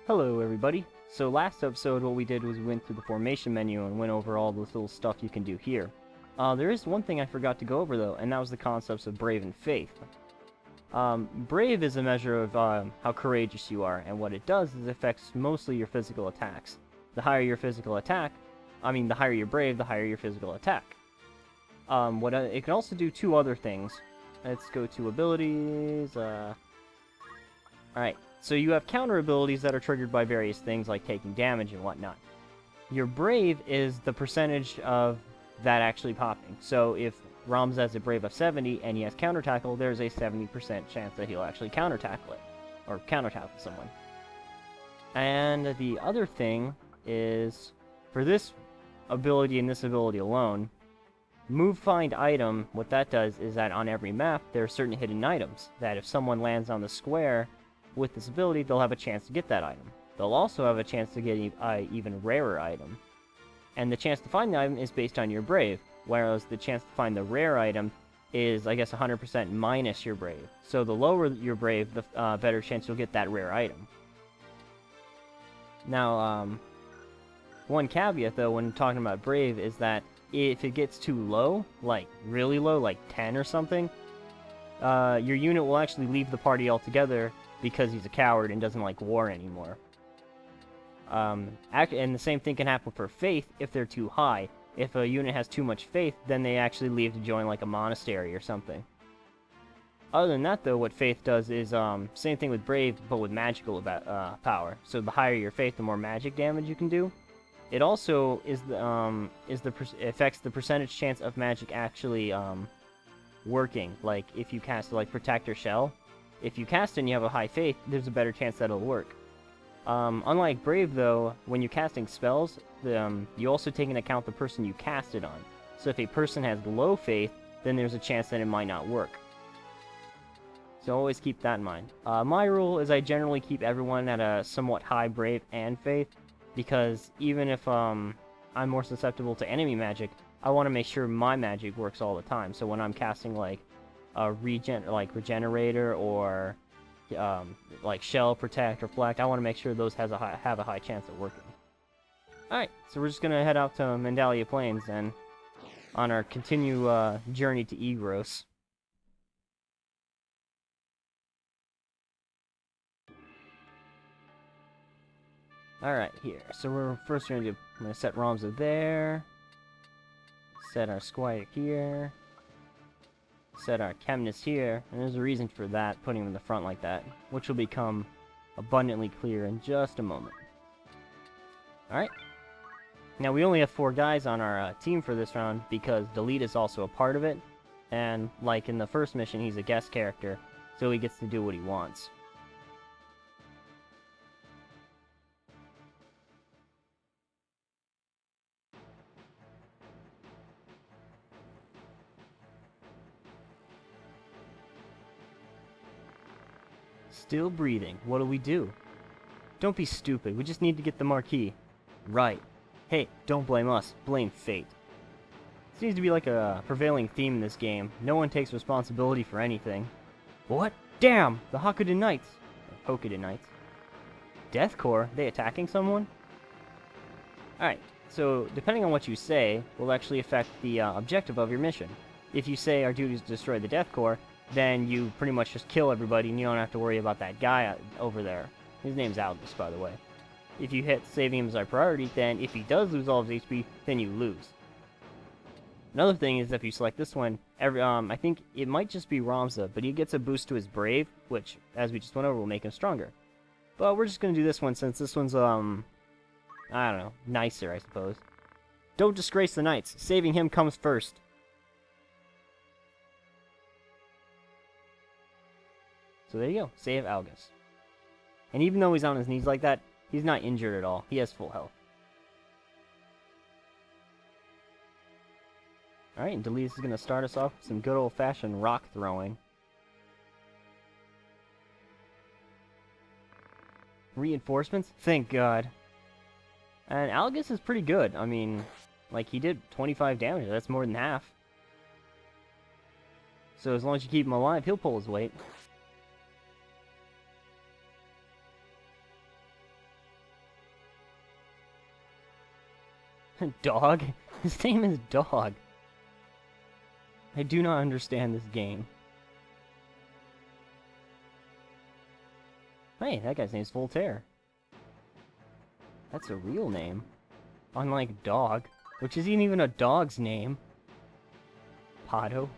Hello everybody. So last episode what we did was we went through the formation menu and went over all the little stuff you can do here. There is one thing I forgot to go over though, and that was the concepts of brave and faith. Brave is a measure of how courageous you are, and what it does is it affects mostly your physical attacks. The higher your physical attack, the higher you're brave, the higher your physical attack. It can also do two other things. Let's go to abilities. Alright. So you have counter abilities that are triggered by various things like taking damage and whatnot. Your brave is the percentage of that actually popping. So if Rom's has a brave of 70 and he has counter tackle, there's a 70% chance that he'll actually counter tackle it. Or counter tackle someone. And the other thing is, for this ability and this ability alone, move find item, what that does is that on every map there are certain hidden items that if someone lands on the square with this ability, they'll have a chance to get that item. They'll also have a chance to get an even rarer item. And the chance to find the item is based on your brave, whereas the chance to find the rare item is, I guess, 100% minus your brave. So the lower your brave, the better chance you'll get that rare item. Now, one caveat, though, when talking about brave is that if it gets too low, like really low, like 10 or something, your unit will actually leave the party altogether because he's a coward and doesn't like war anymore. And the same thing can happen for faith if they're too high. If a unit has too much faith, then they actually leave to join like a monastery or something. Other than that, though, what faith does is same thing with brave, but with magical power. So the higher your faith, the more magic damage you can do. It also is affects the percentage chance of magic actually working. Like if you cast like Protect or Shell, if you cast it and you have a high faith, there's a better chance that it'll work. Unlike Brave, though, when you're casting spells, you also take into account the person you cast it on. So if a person has low faith, then there's a chance that it might not work. So always keep that in mind. My rule is I generally keep everyone at a somewhat high Brave and Faith, because even if I'm more susceptible to enemy magic, I want to make sure my magic works all the time. So when I'm casting like a Regenerator or like Shell, Protect, Reflect, I want to make sure those have a high chance of working. Alright, so we're just going to head out to Mandalia Plains and on our journey to Igros. Alright, here. So we're going to set Ramza there. Set our Squire here. Set our chemist here, and there's a reason for that, putting him in the front like that, which will become abundantly clear in just a moment. Alright. Now, we only have 4 guys on our team for this round, because Delete is also a part of it, and like in the first mission, he's a guest character, so he gets to do what he wants. Still breathing. What'll we do? Don't be stupid. We just need to get the marquee. Right. Hey, don't blame us. Blame fate. Seems to be like a prevailing theme in this game. No one takes responsibility for anything. What? Damn! The Hokkaido Knights. Hokkaido Knights. Death Corps? They attacking someone? Alright, so depending on what you say will actually affect the objective of your mission. If you say our duty is to destroy the Death Corps, then you pretty much just kill everybody and you don't have to worry about that guy over there. His name's Algus, by the way. If you hit saving him as our priority, then if he does lose all of his HP, then you lose. Another thing is if you select this one, I think it might just be Ramza, but he gets a boost to his Brave, which, as we just went over, will make him stronger. But we're just going to do this one since this one's, I don't know, nicer, I suppose. Don't disgrace the Knights. Saving him comes first. So there you go, save Algus. And even though he's on his knees like that, he's not injured at all. He has full health. Alright, and Delise is going to start us off with some good old-fashioned rock throwing. Reinforcements? Thank God. And Algus is pretty good. I mean, like, he did 25 damage. That's more than half. So as long as you keep him alive, he'll pull his weight. Dog? His name is Dog. I do not understand this game. Hey, that guy's name's Voltaire. That's a real name. Unlike Dog, which isn't even a dog's name. Pado.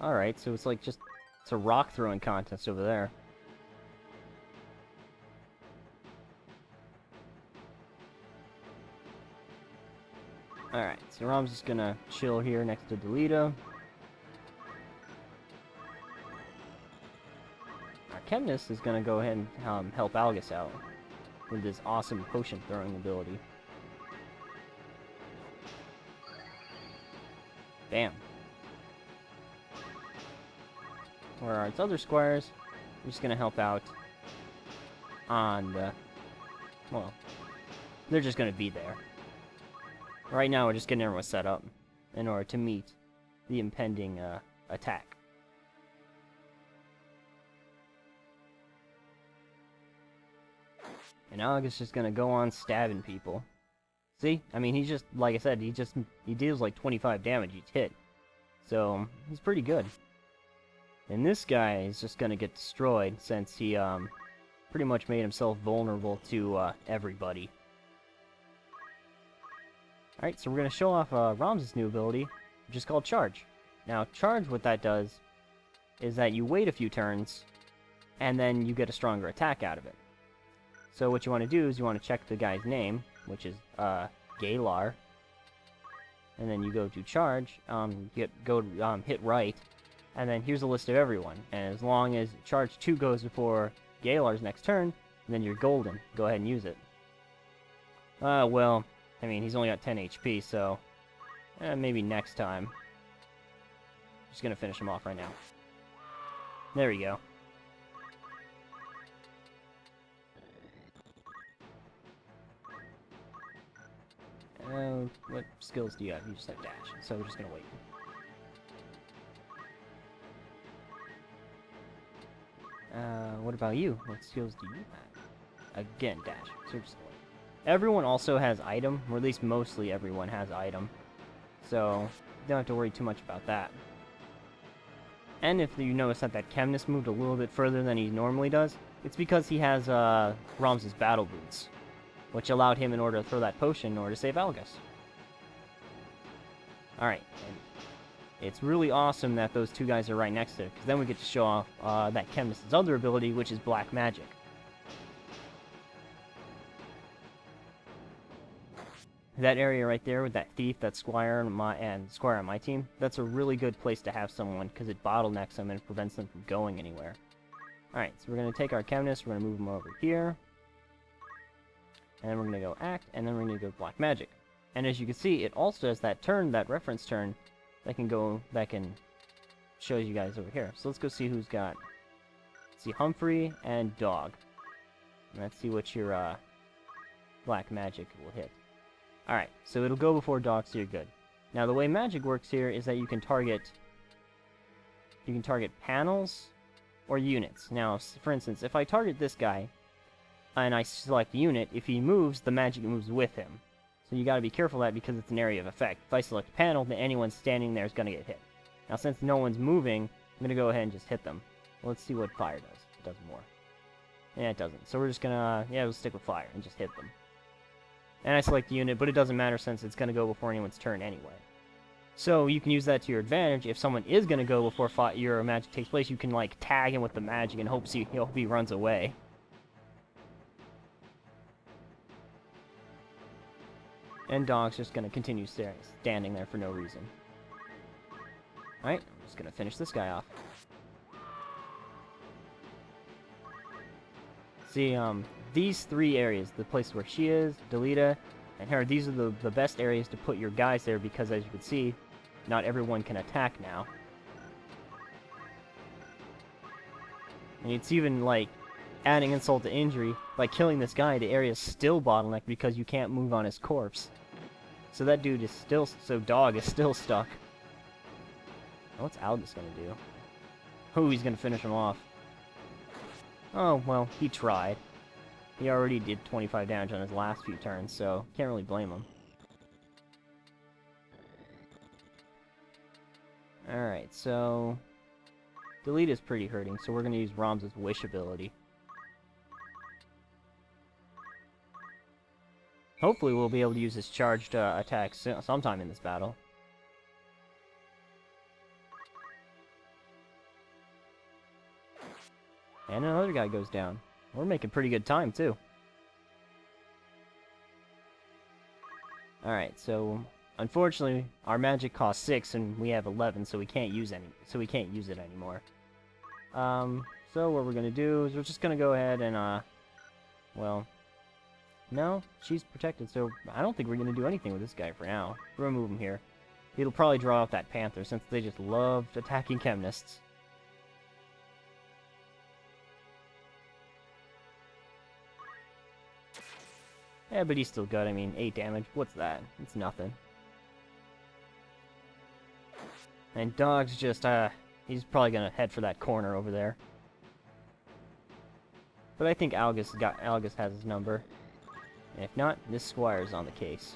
Alright, so it's like just... It's a rock throwing contest over there. Alright, so Rom's just gonna chill here next to Delita. Our Chemnus is gonna go ahead and help Algus out with this awesome potion throwing ability. Bam. Where are its other squires? We're just gonna help out on the... Well, they're just gonna be there. Right now, we're just getting everyone set up in order to meet the impending attack. And Algus is just gonna go on stabbing people. See? I mean, he's just, like I said, he deals like 25 damage each hit. So, he's pretty good. And this guy is just gonna get destroyed since he pretty much made himself vulnerable to everybody. Alright, so we're going to show off Ram's new ability, which is called Charge. Now, Charge, what that does, is that you wait a few turns, and then you get a stronger attack out of it. So what you want to do is you want to check the guy's name, which is Galar, and then you go to Charge, hit right, and then here's a list of everyone. And as long as Charge 2 goes before Galar's next turn, then you're golden. Go ahead and use it. Well... I mean, he's only got 10 HP, so... maybe next time. Just gonna finish him off right now. There we go. What skills do you have? You just have dash, so we're just gonna wait. What about you? What skills do you have? Again, dash. So we're just gonna wait. Everyone also has item, or at least mostly everyone has item. So, you don't have to worry too much about that. And if you notice that Chemnus moved a little bit further than he normally does, it's because he has Ram's battle boots, which allowed him in order to throw that potion in order to save Algus. Alright, and it's really awesome that those two guys are right next to it, because then we get to show off that Chemnus' other ability, which is Black Magic. That area right there with that thief, that squire, and squire on my team, that's a really good place to have someone because it bottlenecks them and prevents them from going anywhere. Alright, so we're going to take our Chemnus, we're going to move him over here. And then we're going to go Act, and then we're going to go Black Magic. And as you can see, it also has that turn, that reference turn, that can show you guys over here. So let's go see who's got... Let's see, Humphrey and Dog. And let's see what your Black Magic will hit. Alright, so it'll go before Dog, so you're good. Now the way magic works here is that you can target panels or units. Now, for instance, if I target this guy and I select unit, if he moves, the magic moves with him. So you gotta be careful of that because it's an area of effect. If I select panel, then anyone standing there is gonna get hit. Now since no one's moving, I'm gonna go ahead and just hit them. Well, let's see what fire does. It does more. Yeah, it doesn't. So we're just gonna, we'll stick with fire and just hit them. And I select the unit, but it doesn't matter since it's going to go before anyone's turn anyway. So you can use that to your advantage. If someone is going to go before your magic takes place, you can like tag him with the magic and hope he runs away. And Dog's just going to continue standing there for no reason. Alright, I'm just going to finish this guy off. See, these three areas, the place where she is, Delita, and her, these are the best areas to put your guys there because, as you can see, not everyone can attack now. And it's even, like, adding insult to injury. By killing this guy, the area is still bottlenecked because you can't move on his corpse. So that dude is still... So Dog is still stuck. What's Algus gonna do? Oh, he's gonna finish him off. Oh, well, he tried. He already did 25 damage on his last few turns, so can't really blame him. Alright, so... Delete is pretty hurting, so we're going to use Ram's Wish ability. Hopefully we'll be able to use his charged attack sometime in this battle. And another guy goes down. We're making pretty good time, too. Alright, so... Unfortunately, our magic costs 6 and we have 11, so we can't use it anymore. So what we're gonna do is we're just gonna go ahead and, well... No, she's protected, so I don't think we're gonna do anything with this guy for now. We're gonna move him here. It'll probably draw out that Panther, since they just loved attacking Chemnists. Yeah, but he's still good. I mean, 8 damage. What's that? It's nothing. And Dog's just, he's probably gonna head for that corner over there. But I think Algus has his number. And if not, this Squire's on the case.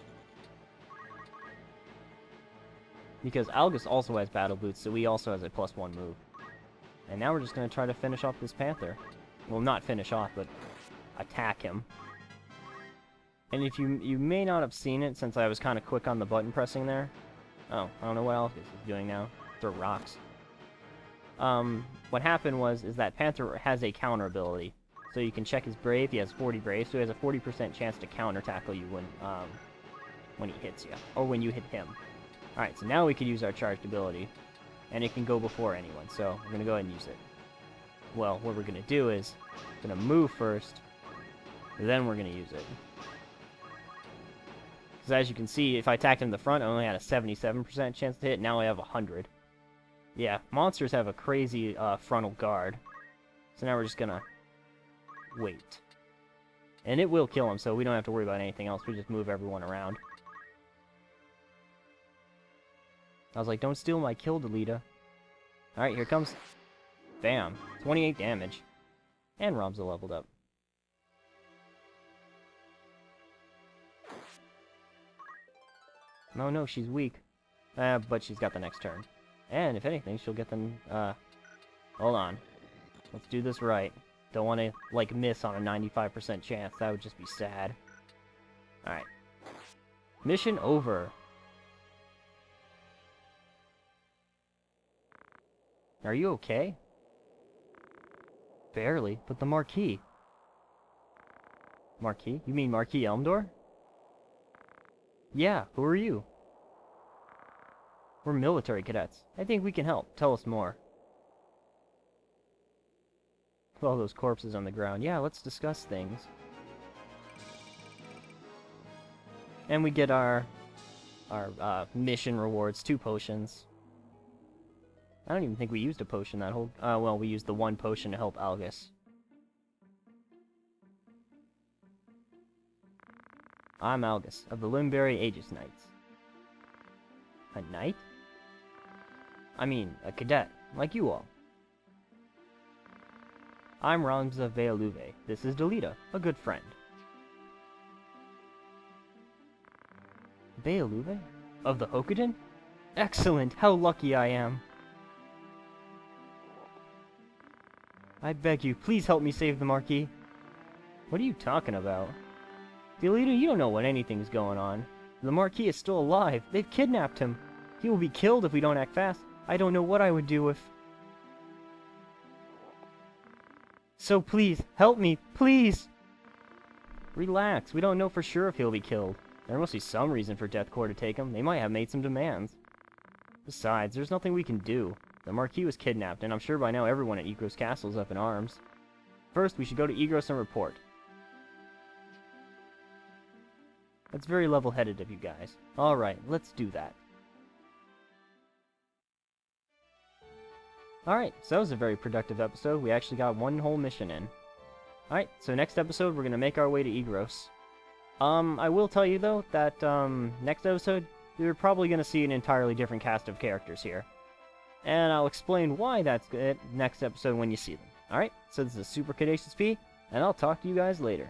Because Algus also has Battle Boots, so he also has a +1 move. And now we're just gonna try to finish off this Panther. Well, not finish off, but attack him. And if you may not have seen it, since I was kind of quick on the button pressing there. Oh, I don't know what Algus is doing now. Throw rocks. What happened is that Panther has a counter ability. So you can check his Brave. He has 40 Brave, so he has a 40% chance to counter tackle you when he hits you. Or when you hit him. Alright, so now we can use our charged ability. And it can go before anyone, so we're going to go ahead and use it. Well, what we're going to do is, we're going to move first, then we're going to use it. Because as you can see, if I attacked him in the front, I only had a 77% chance to hit. Now I have 100. Yeah, monsters have a crazy frontal guard. So now we're just gonna wait. And it will kill him, so we don't have to worry about anything else. We just move everyone around. I was like, don't steal my kill, Delita. Alright, here comes... Bam. 28 damage. And Ramza leveled up. No, she's weak. But she's got the next turn. And, if anything, she'll get them, Hold on. Let's do this right. Don't want to, like, miss on a 95% chance. That would just be sad. Alright. Mission over. Are you okay? Barely, but the Marquis. Marquis? You mean Marquis Elmdor? Yeah, who are you? We're military cadets. I think we can help. Tell us more. With all those corpses on the ground. Yeah, let's discuss things. And we get our mission rewards, 2 potions. I don't even think we used a potion that whole... well, we used the 1 potion to help Algus. I'm Algus, of the Limberry Aegis Knights. A knight? I mean, a cadet, like you all. I'm Ramza Vealuve. This is Delita, a good friend. Vealuve? Of the Hokuden? Excellent! How lucky I am! I beg you, please help me save the Marquis. What are you talking about? Delita, you don't know when anything's going on. The Marquis is still alive. They've kidnapped him. He will be killed if we don't act fast. I don't know what I would do if... So please, help me, please! Relax, we don't know for sure if he'll be killed. There must be some reason for Deathcore to take him. They might have made some demands. Besides, there's nothing we can do. The Marquis was kidnapped, and I'm sure by now everyone at Igros Castle is up in arms. First, we should go to Igros and report. That's very level-headed of you guys. Alright, let's do that. Alright, so that was a very productive episode. We actually got 1 whole mission in. Alright, so next episode we're going to make our way to Igros. I will tell you though, that next episode, you're probably going to see an entirely different cast of characters here. And I'll explain why that's it next episode when you see them. Alright, so this is Super Caduceus P, and I'll talk to you guys later.